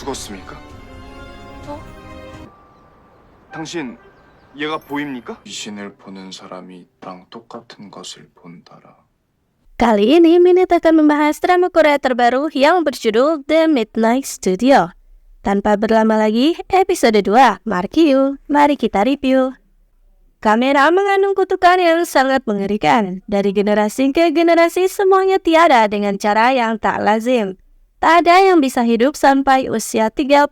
죽었습니까? 어? 당신 얘가 보입니까? 귀신을 보는 사람이 나랑 똑같은 것을 본다라. Kali ini Minit akan membahas drama Korea terbaru yang berjudul The Midnight Studio. Tanpa berlama lagi, episode 2, Markiu, mari kita review. Kamera mengandung kutukan yang sangat mengerikan. Dari generasi ke generasi semuanya tiada dengan cara yang tak lazim. Tak ada yang bisa hidup sampai usia 35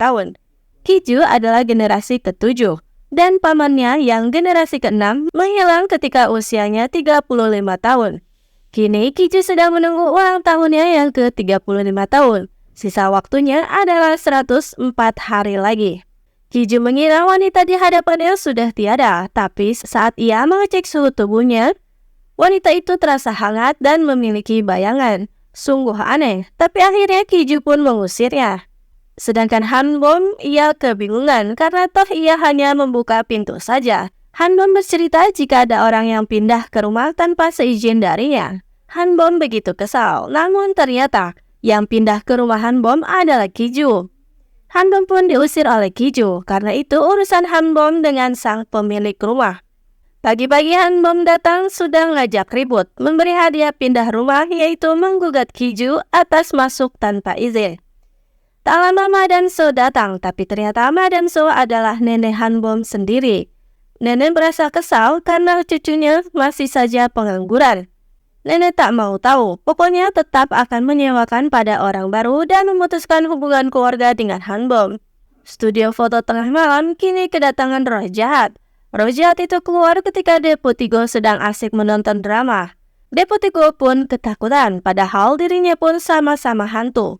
tahun. Kiju adalah generasi ke-7. Dan pamannya yang generasi ke-6 menghilang ketika usianya 35 tahun. Kini Kiju sedang menunggu ulang tahunnya yang ke-35 tahun. Sisa waktunya adalah 104 hari lagi. Kiju mengira wanita di hadapannya sudah tiada, tapi saat ia mengecek suhu tubuhnya, wanita itu terasa hangat dan memiliki bayangan. Sungguh aneh, tapi akhirnya Kiju pun mengusirnya. Sedangkan Hanbom, ia kebingungan karena toh ia hanya membuka pintu saja. Hanbom bercerita jika ada orang yang pindah ke rumah tanpa seizin darinya. Hanbom begitu kesal, namun ternyata yang pindah ke rumah Hanbom adalah Kiju. Hanbom pun diusir oleh Kiju, karena itu urusan Hanbom dengan sang pemilik rumah. Pagi-pagi Hanbom datang sudah ngajak ribut, memberi hadiah pindah rumah yaitu menggugat Kiju atas masuk tanpa izin. Tak lama Madam So datang, tapi ternyata Madam So adalah nenek Hanbom sendiri. Nenek merasa kesal karena cucunya masih saja pengangguran. Nenek tak mau tahu, pokoknya tetap akan menyewakan pada orang baru dan memutuskan hubungan keluarga dengan Hanbom. Studio foto tengah malam kini kedatangan roh jahat. Roh jahat itu keluar ketika Deputy Go sedang asik menonton drama. Deputy Go pun ketakutan, padahal dirinya pun sama-sama hantu.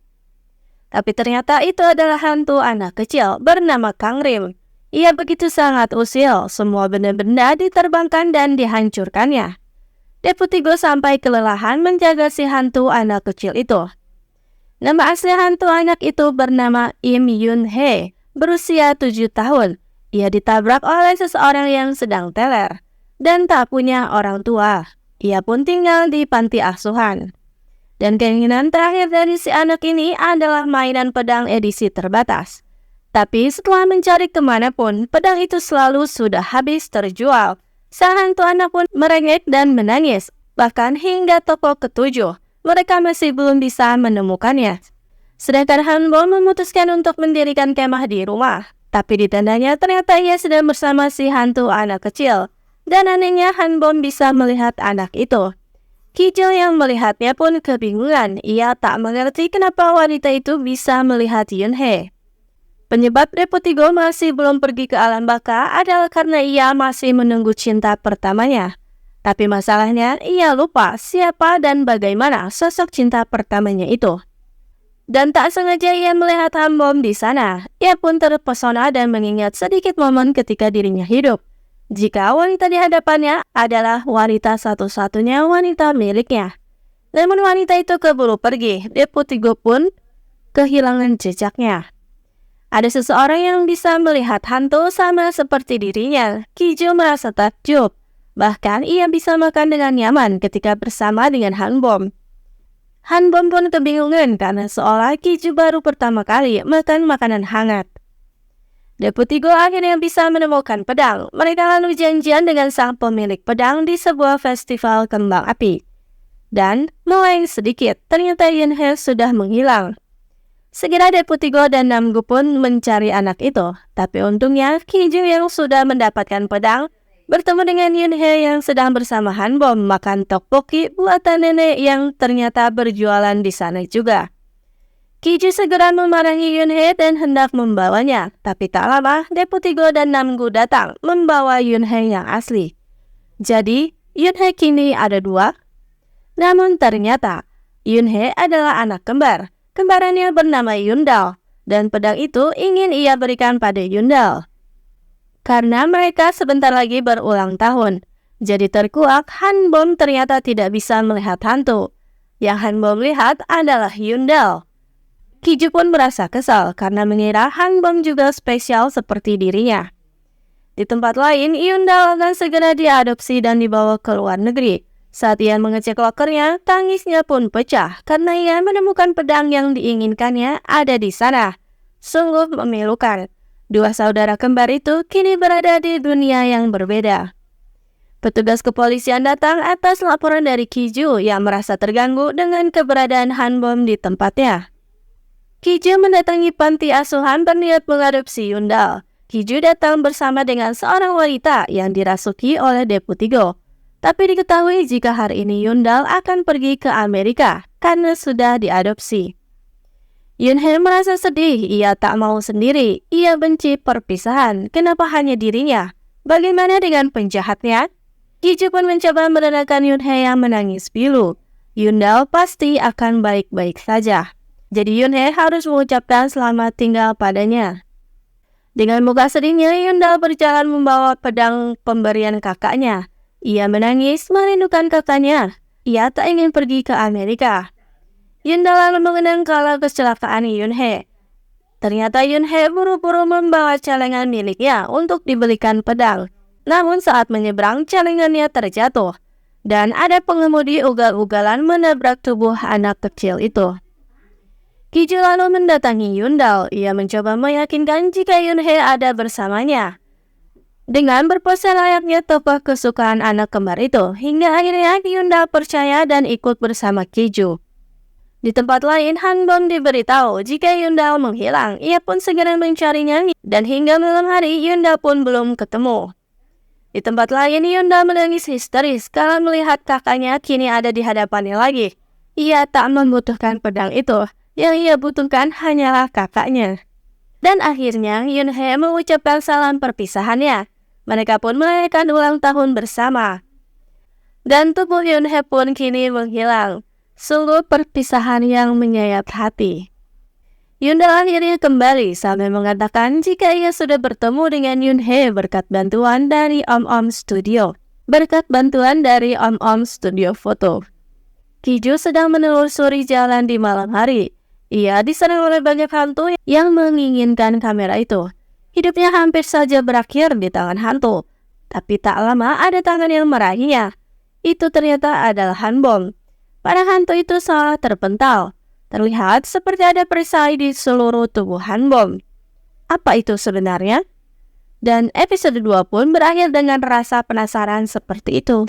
Tapi ternyata itu adalah hantu anak kecil bernama Kang Rim. Ia begitu sangat usil, semua benda-benda diterbangkan dan dihancurkannya. Deputy Go sampai kelelahan menjaga si hantu anak kecil itu. Nama asli hantu anak itu bernama Im Yun Hee, berusia 7 tahun. Ia ditabrak oleh seseorang yang sedang teler dan tak punya orang tua. Ia pun tinggal di panti asuhan. Dan keinginan terakhir dari si anak ini adalah mainan pedang edisi terbatas. Tapi setelah mencari kemanapun, pedang itu selalu sudah habis terjual. Sang hantu anak pun merengek dan menangis. Bahkan hingga toko ke-7, mereka masih belum bisa menemukannya. Sedangkan Hanbom memutuskan untuk mendirikan kemah di rumah. Tapi di tendanya ternyata ia sedang bersama si hantu anak kecil. Dan anehnya Hanbom bisa melihat anak itu. Kiju yang melihatnya pun kebingungan. Ia tak mengerti kenapa wanita itu bisa melihat Yun Hee. Penyebab Deputy Go masih belum pergi ke alam baka adalah karena ia masih menunggu cinta pertamanya. Tapi masalahnya, ia lupa siapa dan bagaimana sosok cinta pertamanya itu. Dan tak sengaja ia melihat Hanbom di sana. Ia pun terpesona dan mengingat sedikit momen ketika dirinya hidup. Jika wanita di hadapannya adalah wanita satu-satunya wanita miliknya. Namun wanita itu keburu pergi, Deputy Go pun kehilangan jejaknya. Ada seseorang yang bisa melihat hantu sama seperti dirinya. Kiju merasa takjub. Bahkan ia bisa makan dengan nyaman ketika bersama dengan Hanbom. Hanbom pun kebingungan karena seolah Kiju baru pertama kali makan makanan hangat. Deputy Go akhirnya bisa menemukan pedang. Mereka lalu janjian dengan sang pemilik pedang di sebuah festival kembang api. Dan melayan sedikit, ternyata Yun Hee sudah menghilang. Segera Deputy Go dan Namgu pun mencari anak itu. Tapi untungnya Kiju yang sudah mendapatkan pedang bertemu dengan Yun Hee yang sedang bersama Hanbom makan tteokbokki buatan nenek yang ternyata berjualan di sana juga. Kiju segera memarahi Yun Hee dan hendak membawanya, tapi tak lama Deputy Go dan Namgu datang membawa Yun Hee yang asli. Jadi, Yun Hee kini ada 2. Namun ternyata, Yun Hee adalah anak kembar. Kembarannya bernama Yundal, dan pedang itu ingin ia berikan pada Yundal. Karena mereka sebentar lagi berulang tahun. Jadi terkuak, Hanbom ternyata tidak bisa melihat hantu. Yang Hanbom lihat adalah Yundal. Kiju pun merasa kesal karena mengira Hanbom juga spesial seperti dirinya. Di tempat lain, Yundal akan segera diadopsi dan dibawa ke luar negeri. Saat ia mengecek lokernya, tangisnya pun pecah karena ia menemukan pedang yang diinginkannya ada di sana. Sungguh memilukan. Dua saudara kembar itu kini berada di dunia yang berbeda. Petugas kepolisian datang atas laporan dari Kiju yang merasa terganggu dengan keberadaan Hanbom di tempatnya. Kiju mendatangi panti asuhan berniat mengadopsi Yundal. Kiju datang bersama dengan seorang wanita yang dirasuki oleh Deputi Go. Tapi diketahui jika hari ini Yundal akan pergi ke Amerika karena sudah diadopsi. Yunhye merasa sedih, ia tak mau sendiri, ia benci perpisahan, kenapa hanya dirinya? Bagaimana dengan penjahatnya? Kiju pun mencoba menenangkan Yunhye yang menangis pilu. Yundal pasti akan baik-baik saja. Jadi Yunhye harus mengucapkan selamat tinggal padanya. Dengan muka sedihnya, Yundal berjalan membawa pedang pemberian kakaknya. Ia menangis merindukan kakaknya. Ia tak ingin pergi ke Amerika. Yundal lalu mengenang kala kecelakaan Yunhye. Ternyata Yunhye buru-buru membawa celengan miliknya untuk dibelikan pedang. Namun saat menyeberang, celengannya terjatuh. Dan ada pengemudi ugal-ugalan menabrak tubuh anak kecil itu. Kiju lalu mendatangi Yundal. Ia mencoba meyakinkan jika Yunhye ada bersamanya. Dengan berpose layaknya tokoh kesukaan anak kembar itu, hingga akhirnya Yundal percaya dan ikut bersama Kiju. Di tempat lain, Hanbom diberitahu jika Yundal menghilang. Ia pun segera mencarinya dan hingga malam hari Yundal pun belum ketemu. Di tempat lain, Yundal menangis histeris kalau melihat kakaknya kini ada di hadapannya lagi. Ia tak membutuhkan pedang itu. Yang ia butuhkan hanyalah kakaknya. Dan akhirnya Yunhye mengucapkan salam perpisahannya. Mereka pun merayakan ulang tahun bersama. Dan tubuh Yunhye pun kini menghilang. Sungguh perpisahan yang menyayat hati. Yundal akhirnya kembali sambil mengatakan jika ia sudah bertemu dengan Yunhye berkat bantuan dari Om Studio. Berkat bantuan dari Om Studio Foto. Kiju sedang menelusuri jalan di malam hari. Ia diserang oleh banyak hantu yang menginginkan kamera itu. Hidupnya hampir saja berakhir di tangan hantu. Tapi tak lama ada tangan yang meraihnya. Itu ternyata adalah Hanbom. Pada hantu itu seolah terpental. Terlihat seperti ada perisai di seluruh tubuh Hanbom. Apa itu sebenarnya? Dan episode 2 pun berakhir dengan rasa penasaran seperti itu.